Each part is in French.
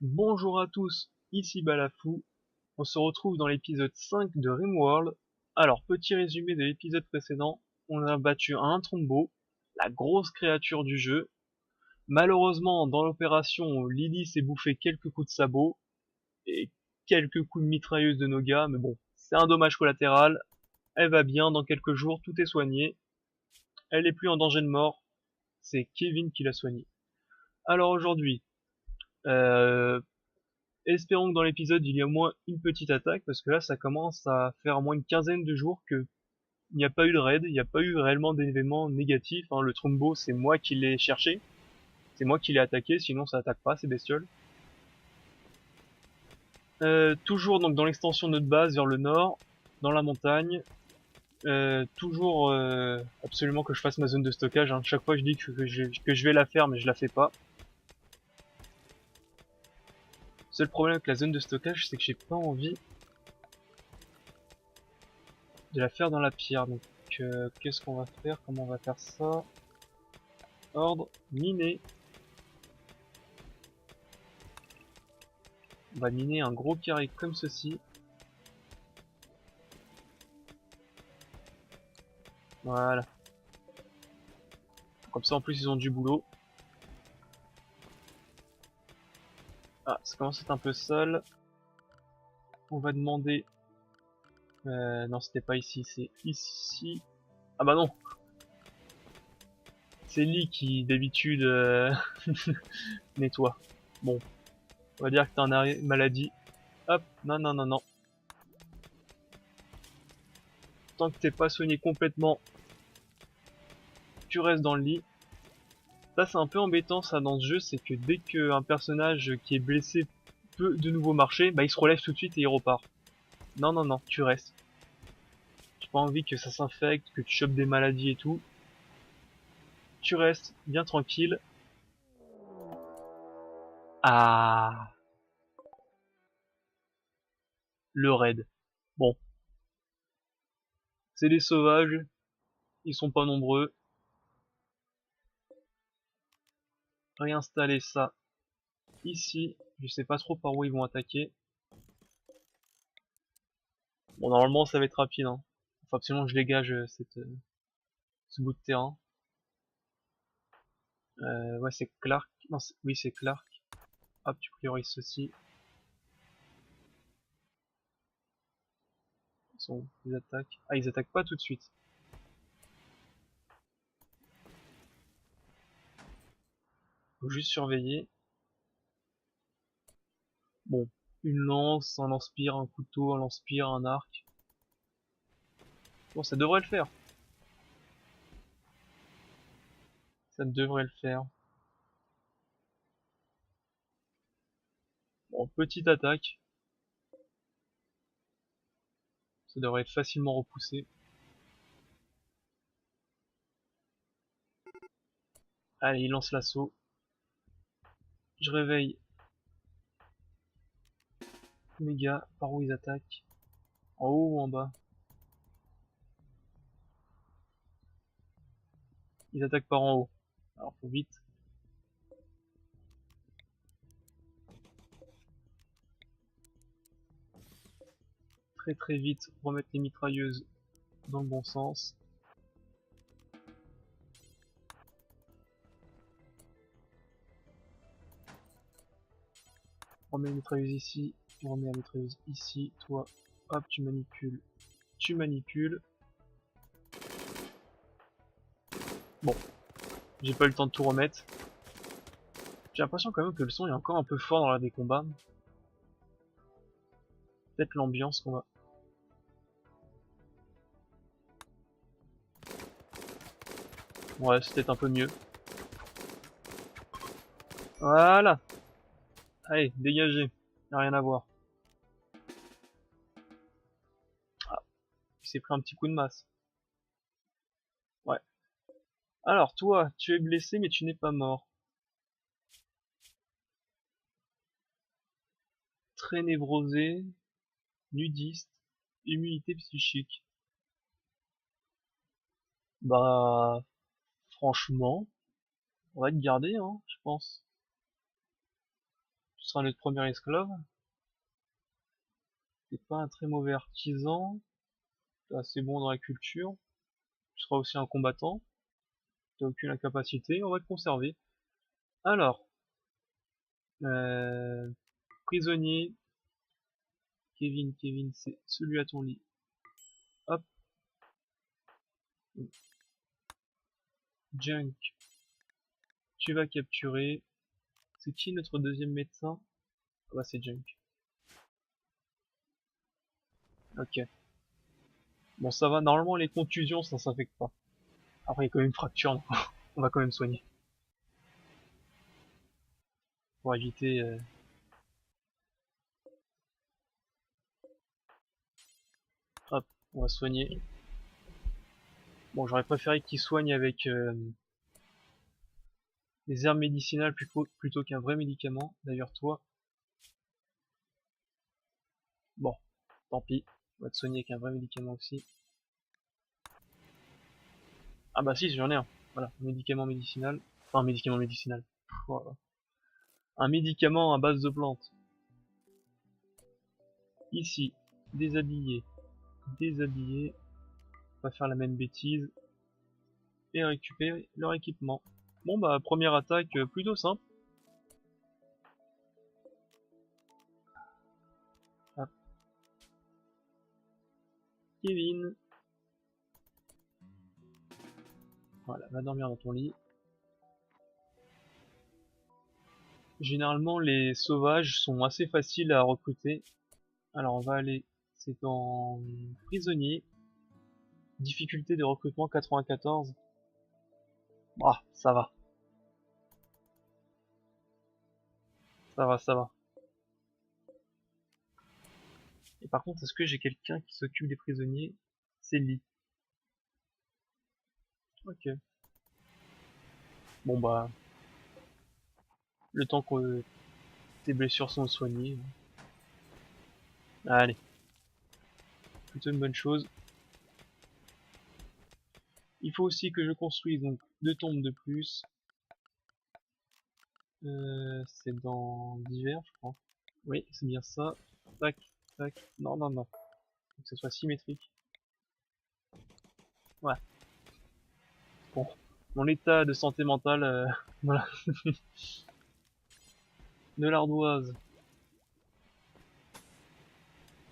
Bonjour à tous, ici Balafou. On se retrouve dans l'épisode 5 de Rimworld. Alors, petit résumé de l'épisode précédent. On a battu un Trombo, la grosse créature du jeu. Malheureusement, dans l'opération, Lily s'est bouffé quelques coups de sabot et quelques coups de mitrailleuse de Noga, mais bon, c'est un dommage collatéral. Elle va bien, dans quelques jours, tout est soigné. Elle est plus en danger de mort. C'est Kevin qui l'a soignée. Alors aujourd'hui, euh, espérons que dans l'épisode il y a au moins une petite attaque, parce que là ça commence à faire au moins une quinzaine de jours que il n'y a pas eu de raid, il n'y a pas eu réellement d'événements négatifs, hein. Le Trumbo c'est moi qui l'ai cherché, c'est moi qui l'ai attaqué, sinon ça attaque pas ces bestioles. Toujours donc dans l'extension de notre base vers le nord, dans la montagne, toujours absolument que je fasse ma zone de stockage, hein. Chaque fois je dis que je vais la faire mais je la fais pas. Le seul problème avec la zone de stockage c'est que j'ai pas envie de la faire dans la pierre, donc qu'est-ce qu'on va faire, comment on va faire ça? Ordre, miner. On va miner un gros carré comme ceci. Voilà. Comme ça en plus ils ont du boulot. Ah, ça commence à être un peu sale. On va demander... non, c'était pas ici, c'est ici. Ah bah non. C'est Lee qui d'habitude nettoie. Bon, on va dire que t'as un arrêt maladie. Hop, non, non, non, non. Tant que t'es pas soigné complètement, tu restes dans le lit. Ça c'est un peu embêtant ça dans ce jeu, c'est que dès qu'un personnage qui est blessé peut de nouveau marcher, bah il se relève tout de suite et il repart. Non, non, non, tu restes. J'ai pas envie que ça s'infecte, que tu chopes des maladies et tout. Tu restes bien tranquille. Ah, le raid. Bon, c'est des sauvages, ils sont pas nombreux. Réinstaller ça ici. Je sais pas trop par où ils vont attaquer. Bon, normalement ça va être rapide, hein. Faut absolument que je dégage ce bout de terrain. Ouais, c'est Clark. Non, oui, c'est Clark. Hop, tu priorises ceci. Ils attaquent. Ah, ils attaquent pas tout de suite. Faut juste surveiller. Bon, une lance, un lance-pierre, un couteau, un lance-pierre, un arc. Bon, ça devrait le faire. Ça devrait le faire. Bon, petite attaque. Ça devrait être facilement repoussé. Allez, il lance l'assaut. Je réveille mes gars. Par où ils attaquent? En haut ou en bas? Ils attaquent par en haut. Alors faut vite. Très très vite remettre les mitrailleuses dans le bon sens. On remet la mitrailleuse ici. On remet la mitrailleuse ici. Toi, hop, tu manipules. Tu manipules. Bon, j'ai pas eu le temps de tout remettre. J'ai l'impression quand même que le son est encore un peu fort dans la des combats. Peut-être l'ambiance qu'on va... Ouais, c'est peut-être un peu mieux. Voilà. Allez, dégagez. Y'a rien à voir. Ah, il s'est pris un petit coup de masse. Ouais. Alors, toi, tu es blessé, mais tu n'es pas mort. Très névrosé, nudiste, immunité psychique. Bah, franchement, on va te garder, hein, je pense. sera notre premier esclave. T'es pas un très mauvais artisan. T'es assez bon dans la culture. Tu seras aussi un combattant. T'as aucune incapacité, on va te conserver. Alors, euh, prisonnier. Kevin, c'est celui à ton lit. Hop. Junk, tu vas capturer. C'est qui notre deuxième médecin? Ah bah c'est Junk. Ok. Bon ça va, normalement les contusions ça s'affecte pas. Après il y a quand même une fracture, donc on va quand même soigner. Pour éviter... Hop, on va soigner. Bon j'aurais préféré qu'il soigne avec des herbes médicinales plutôt qu'un vrai médicament. D'ailleurs toi, bon, tant pis. On va te soigner avec un vrai médicament aussi. Ah bah si j'en ai un. Voilà, un médicament médicinal. Enfin un médicament médicinal. Voilà. Un médicament à base de plantes. Ici, déshabiller. Déshabiller. On va faire la même bêtise. Et récupérer leur équipement. Bon bah première attaque plutôt simple. Hop. Kevin. Voilà, va dormir dans ton lit. Généralement les sauvages sont assez faciles à recruter. Alors on va aller, c'est en prisonnier. Difficulté de recrutement 94. Ah, ça va. Ça va, ça va. Et par contre, est-ce que j'ai quelqu'un qui s'occupe des prisonniers? C'est Lee. Ok. Bon bah, le temps que tes blessures sont soignées. Allez, plutôt une bonne chose. Il faut aussi que je construise donc 2 tombes de plus. C'est dans divers, je crois. Oui, c'est bien ça. Tac, tac. Non, non, non. Faut que ce soit symétrique. Ouais. Bon. Mon état de santé mentale, voilà. De l'ardoise.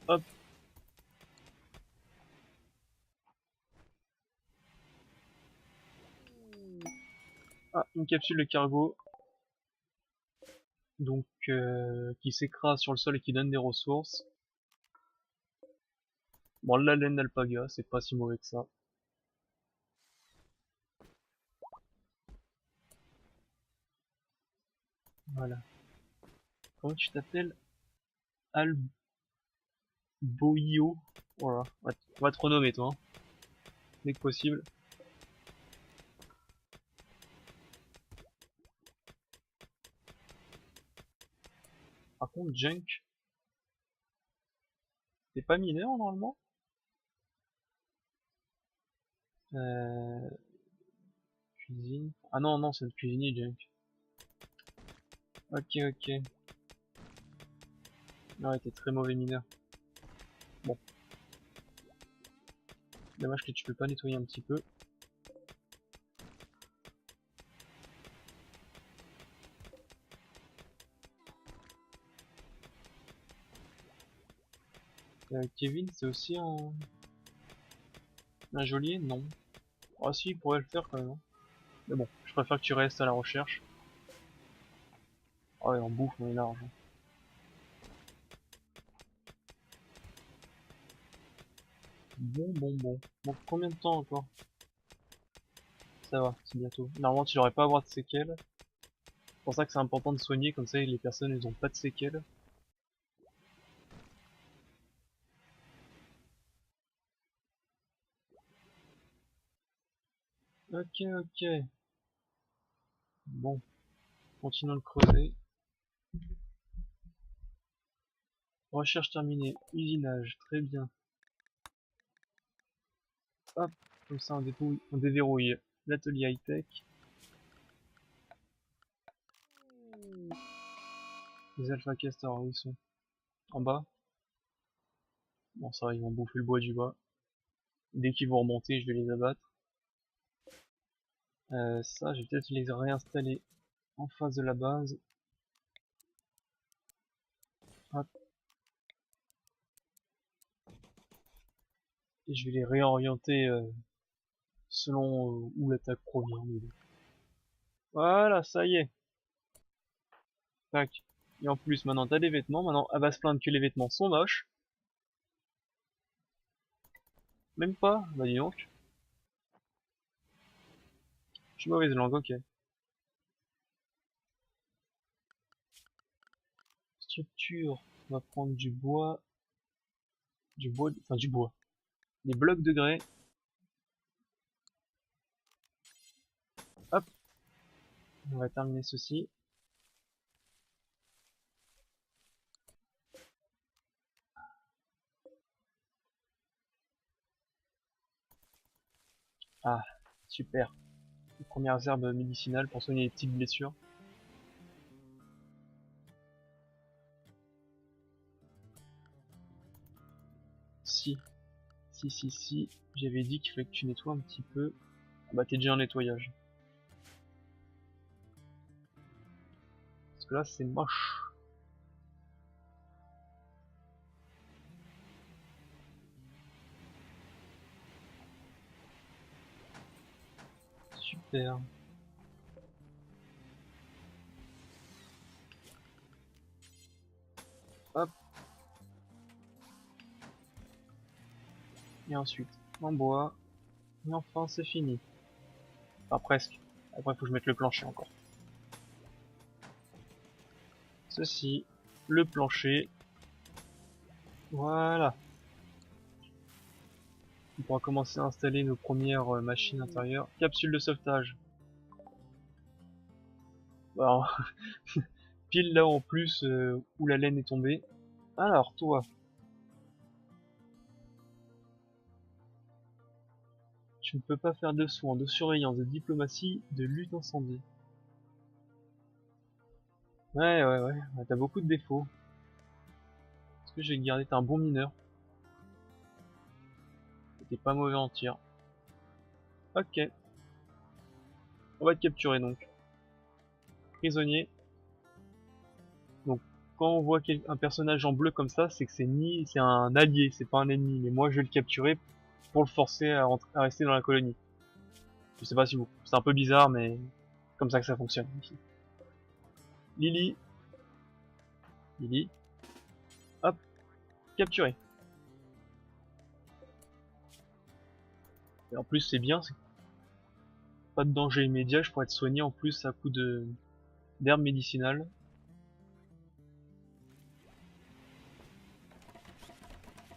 Hop. Ah, une capsule de cargo. Donc, qui s'écrase sur le sol et qui donne des ressources. Bon, la laine d'alpaga, c'est pas si mauvais que ça. Voilà. Comment tu t'appelles? Alboio. Voilà. On va te renommer, toi. Hein, dès que possible. Par contre, Junk, t'es pas mineur normalement? Euh, cuisine. Ah non, non, c'est le cuisinier, Junk. Ok, ok. Non, t'es très mauvais mineur. Bon, dommage que tu peux pas nettoyer un petit peu. Kevin, c'est aussi un geôlier? Non. Ah si, il pourrait le faire quand même. Hein. Mais bon, je préfère que tu restes à la recherche. Ah ouais, en bouffe, on est large. Hein. Bon, bon, bon. Bon, combien de temps encore? Ça va, c'est bientôt. Normalement, tu devrais pas avoir de séquelles. C'est pour ça que c'est important de soigner, comme ça les personnes ils ont pas de séquelles. Ok, ok. Bon, continuons de creuser. Recherche terminée. Usinage, très bien. Hop, comme ça on déverrouille l'atelier high-tech. Les alpha castors, où ils sont? En bas? Bon, ça va, ils vont bouffer le bois du bas. Dès qu'ils vont remonter, je vais les abattre. Ça, je vais peut-être les réinstaller en face de la base. Hop. Et je vais les réorienter selon où l'attaque provient. Voilà, ça y est. Tac. Et en plus, maintenant, t'as des vêtements. Maintenant, elle va se plaindre que les vêtements sont moches. Même pas? Bah dis donc. Je suis mauvaise langue, ok. Structure. On va prendre du bois. Enfin du bois. Des blocs de grès. Hop. On va terminer ceci. Ah, super. Les premières herbes médicinales pour soigner les petites blessures. Si, si. J'avais dit qu'il fallait que tu nettoies un petit peu. Ah bah t'es déjà en nettoyage. Parce que là c'est moche. Super. Hop. Et ensuite, en bois. Et enfin c'est fini. Enfin presque. Après faut que je mette le plancher encore. Ceci. Le plancher. Voilà. On pourra commencer à installer nos premières machines intérieures. Capsule de sauvetage. Alors, pile là en plus où la laine est tombée. Alors toi, tu ne peux pas faire de soins, de surveillance, de diplomatie, de lutte incendie. Ouais, t'as beaucoup de défauts. Est-ce que je vais te garder? T'es un bon mineur. T'es pas mauvais en tir. Ok, on va te capturer donc. Prisonnier. Donc quand on voit un personnage en bleu comme ça, c'est que c'est un allié, c'est pas un ennemi. Mais moi je vais le capturer pour le forcer à rester dans la colonie. Je sais pas si vous. C'est un peu bizarre, mais comme ça que ça fonctionne ici. Lily. Lily. Hop, capturé. Et en plus c'est bien, c'est pas de danger immédiat, je pourrais être soigné en plus à coup de d'herbes médicinales.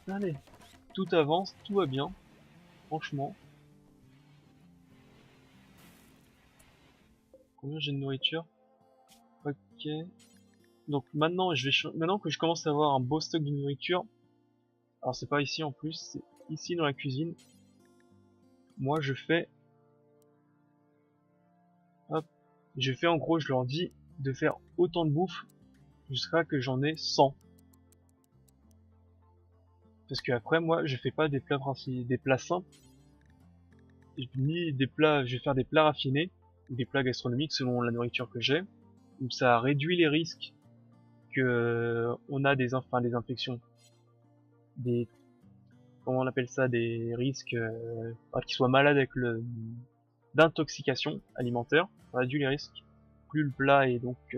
Allez, tout avance, tout va bien, franchement. Combien j'ai de nourriture? Ok. Donc maintenant, maintenant que je commence à avoir un beau stock de nourriture, alors c'est pas ici en plus, c'est ici dans la cuisine. Moi je fais, hop, je fais en gros, je leur dis de faire autant de bouffe jusqu'à que j'en ai 100. Parce que après moi, je fais pas des plats des plats simples, ni des plats, je vais faire des plats raffinés, ou des plats gastronomiques selon la nourriture que j'ai. Donc ça réduit les risques que on a des infections, des comment on appelle ça, des risques qu'ils soient malades avec le d'intoxication alimentaire. Ça réduit les risques. Plus le plat est donc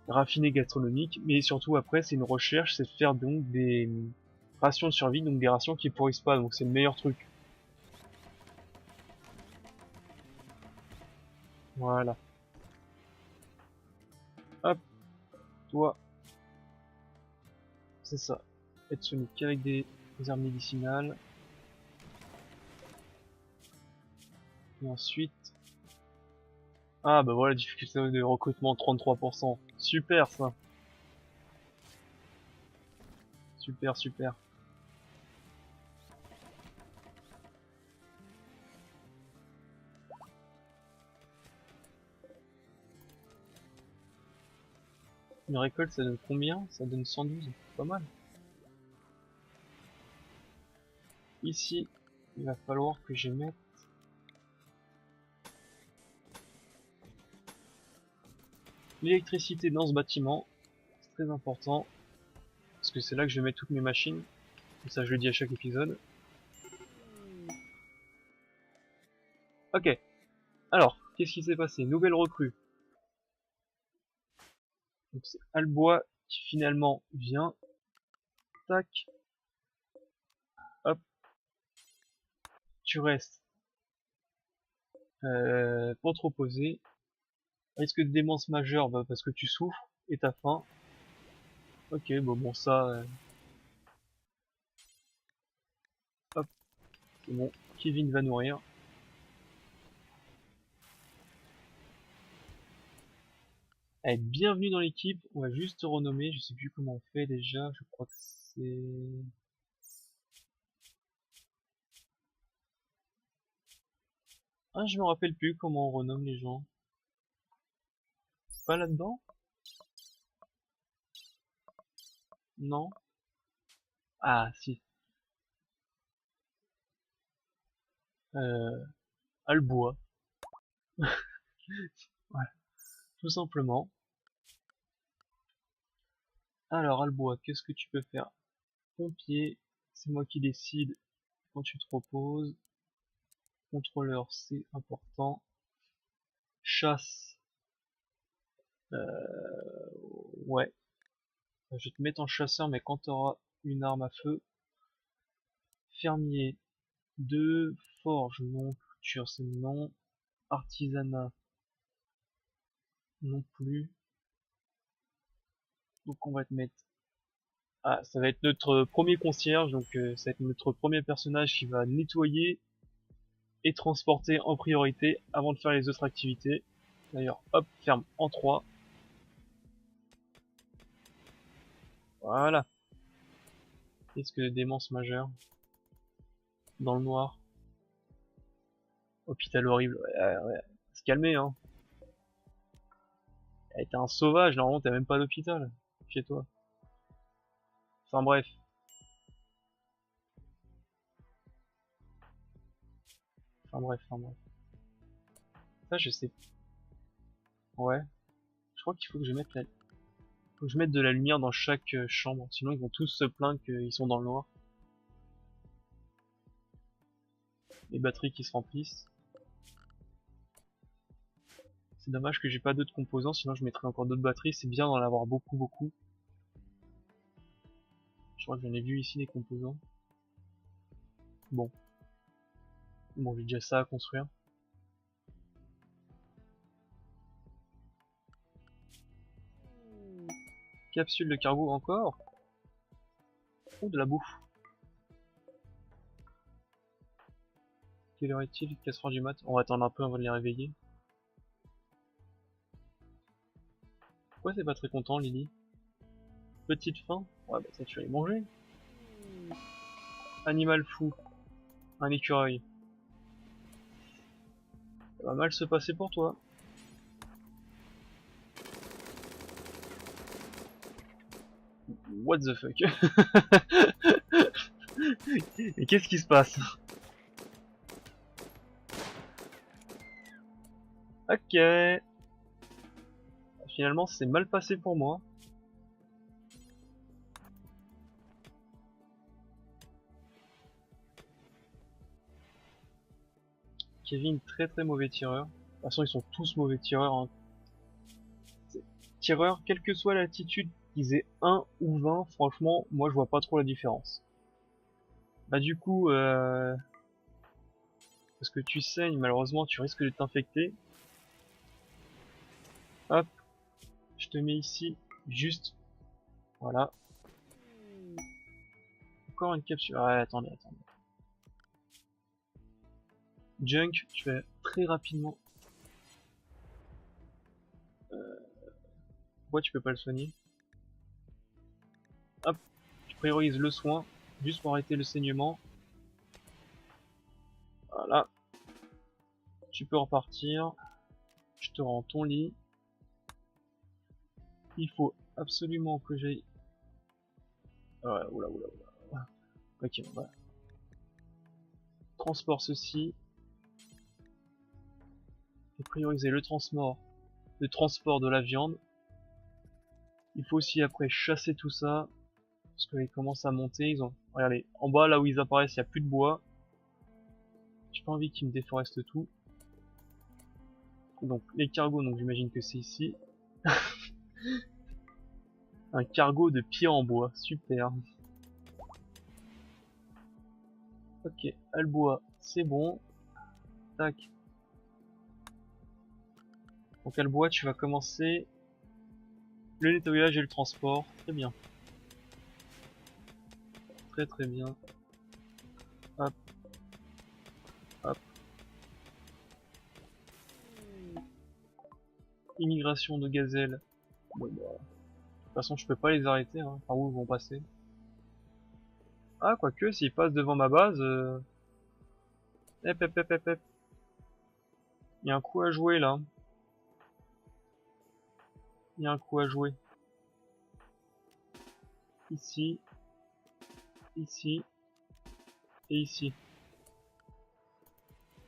raffiné gastronomique, mais surtout après c'est une recherche, c'est de faire donc des rations de survie, donc des rations qui pourrissent pas, donc c'est le meilleur truc. Voilà. Hop, toi, c'est ça. Être sonique avec des herbes médicinales. Et ensuite... Ah bah voilà, difficulté de recrutement 33%. Super ça. Super. Une récolte ça donne combien? Ça donne 112, pas mal. Ici, il va falloir que je mette l'électricité dans ce bâtiment. C'est très important. Parce que c'est là que je vais mettre toutes mes machines. Et ça je le dis à chaque épisode. Ok. Alors, qu'est-ce qui s'est passé? Nouvelle recrue. Donc c'est Albois qui finalement vient. Tac. Hop. Tu restes. Pour te reposer. Risque de démence majeure bah, parce que tu souffres et t'as faim. Ok, bon ça... hop, c'est bon. Kevin va nourrir. Allez, bienvenue dans l'équipe. On va juste te renommer. Je sais plus comment on fait déjà. Je crois que c'est... Ah, je me rappelle plus comment on renomme les gens. Pas là-dedans? Non? Ah, si. Euh, Albois. Voilà, tout simplement. Alors, Albois, qu'est-ce que tu peux faire? Pompier, c'est moi qui décide quand tu te reposes. Contrôleur, c'est important. Chasse, ouais. Je vais te mettre en chasseur, mais quand tu auras une arme à feu. Fermier, 2. Forge, non. Couture, c'est non. Artisanat, non plus. Donc on va te mettre... Ah, ça va être notre premier concierge, donc ça va être notre premier personnage qui va nettoyer et transporter en priorité avant de faire les autres activités. D'ailleurs, hop, ferme en 3. Voilà. Qu'est-ce que démence majeure? Dans le noir. Hôpital horrible. Ouais. Se calmer, hein. Eh, t'es un sauvage, normalement t'as même pas d'hôpital chez toi. Enfin bref. Enfin bref. Ça je sais. Ouais. Je crois qu'il faut que je mette faut que je mette de la lumière dans chaque chambre. Sinon ils vont tous se plaindre qu'ils sont dans le noir. Les batteries qui se remplissent. C'est dommage que j'ai pas d'autres composants, sinon je mettrais encore d'autres batteries. C'est bien d'en avoir beaucoup. Je crois que j'en ai vu ici des composants. Bon. Bon, j'ai déjà ça à construire. Capsule de cargo encore. Oh, de la bouffe. Quelle heure est-il? 4h du mat. On va attendre un peu avant de les réveiller. Pourquoi t'es pas très content, Lily? Petite faim? Ouais, bah ça tu vas y manger. Animal fou. Un écureuil. Ça va mal se passer pour toi. What the fuck? Et qu'est-ce qui se passe? Ok. Finalement, c'est mal passé pour moi. Kevin, très mauvais tireur. De toute façon, ils sont tous mauvais tireurs. Hein. Tireurs, quelle que soit l'attitude, qu'ils aient 1 ou 20, franchement, moi je vois pas trop la différence. Bah du coup, parce que tu saignes, malheureusement, tu risques de t'infecter. Hop, je te mets ici, juste, voilà. Encore une capsule. Ouais, attendez. Junk, tu vas très rapidement. Pourquoi tu peux pas le soigner? Hop, tu priorises le soin, juste pour arrêter le saignement. Voilà, tu peux repartir. Je te rends ton lit. Il faut absolument que j'aille... Ouais, oula, oula, oula. Ok, voilà. Transport ceci. Et prioriser le transport de la viande. Il faut aussi après chasser tout ça. Parce qu'ils commencent à monter, ils ont... Regardez, en bas là où ils apparaissent, il n'y a plus de bois. J'ai pas envie qu'ils me déforestent tout. Donc les cargos, donc j'imagine que c'est ici. Un cargo de pied en bois, super. Ok, Albois, c'est bon. Tac. Donc Albois, tu vas commencer le nettoyage et le transport. Très bien. Très très bien. Hop. Hop. Immigration de gazelles. Bon, bah, de toute façon, je peux pas les arrêter. Hein. Par où ils vont passer. Ah, quoique, s'ils passent devant ma base... Hep, hep, hep, hep, hep. Il y a un coup à jouer là. Il y a un coup à jouer. Ici. Ici. Et ici.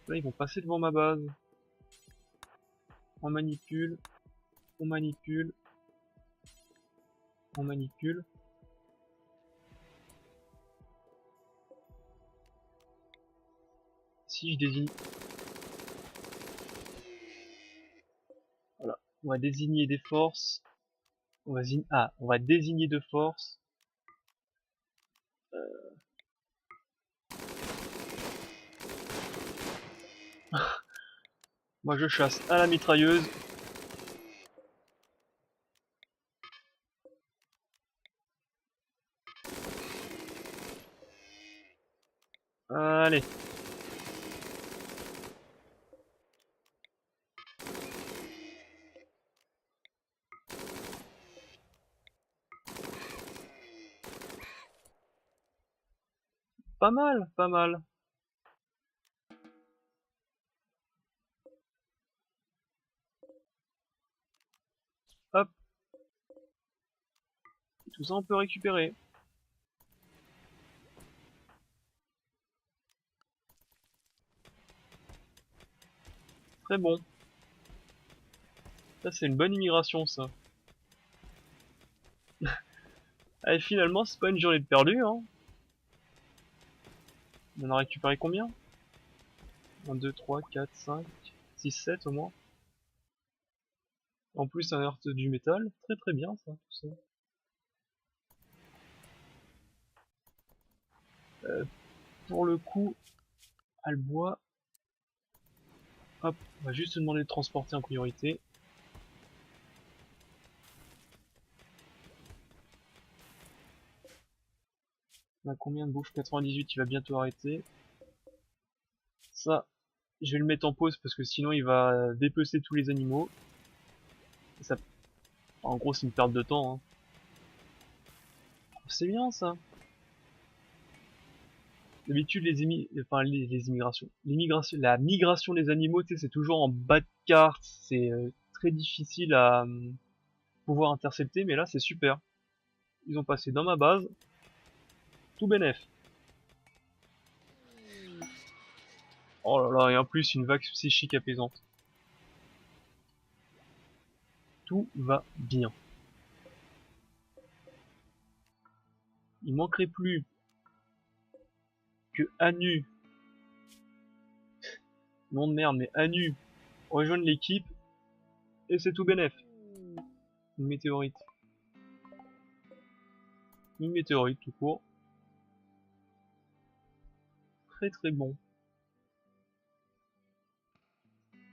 Là, ils vont passer devant ma base. On manipule. On manipule. On manipule. Si je désigne... Voilà. On va désigner des forces. On va on va désigner de force. Moi je chasse à la mitrailleuse. Allez. Pas mal, pas mal. Hop. Tout ça on peut récupérer. Très bon. Ça c'est une bonne immigration ça. Allez, finalement c'est pas une journée de perdu hein. On en a récupéré combien? 1, 2, 3, 4, 5, 6, 7 au moins. En plus un heurte du métal. Très très bien ça, tout ça. Pour le coup, Albois. Hop, on va juste demander de transporter en priorité. On a combien de bouffe? 98, il va bientôt arrêter. Ça, je vais le mettre en pause parce que sinon il va dépecer tous les animaux. Et ça, en gros c'est une perte de temps. Hein. C'est bien ça. D'habitude les immigrations. La migration des animaux, tu sais, c'est toujours en bas de carte. C'est très difficile à pouvoir intercepter, mais là c'est super. Ils ont passé dans ma base. Tout bénef. Oh là là, et en plus une vague psychique apaisante. Tout va bien. Il manquerait plus que Anu, nom de merde, mais Anu rejoigne l'équipe et c'est tout bénef. Une météorite. Une météorite tout court. Très très bon.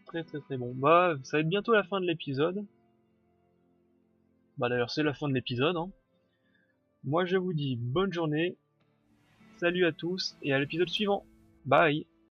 Très très très bon. Bah, ça va être bientôt la fin de l'épisode. Bah d'ailleurs c'est la fin de l'épisode. Hein. Moi je vous dis bonne journée, salut à tous et à l'épisode suivant. Bye.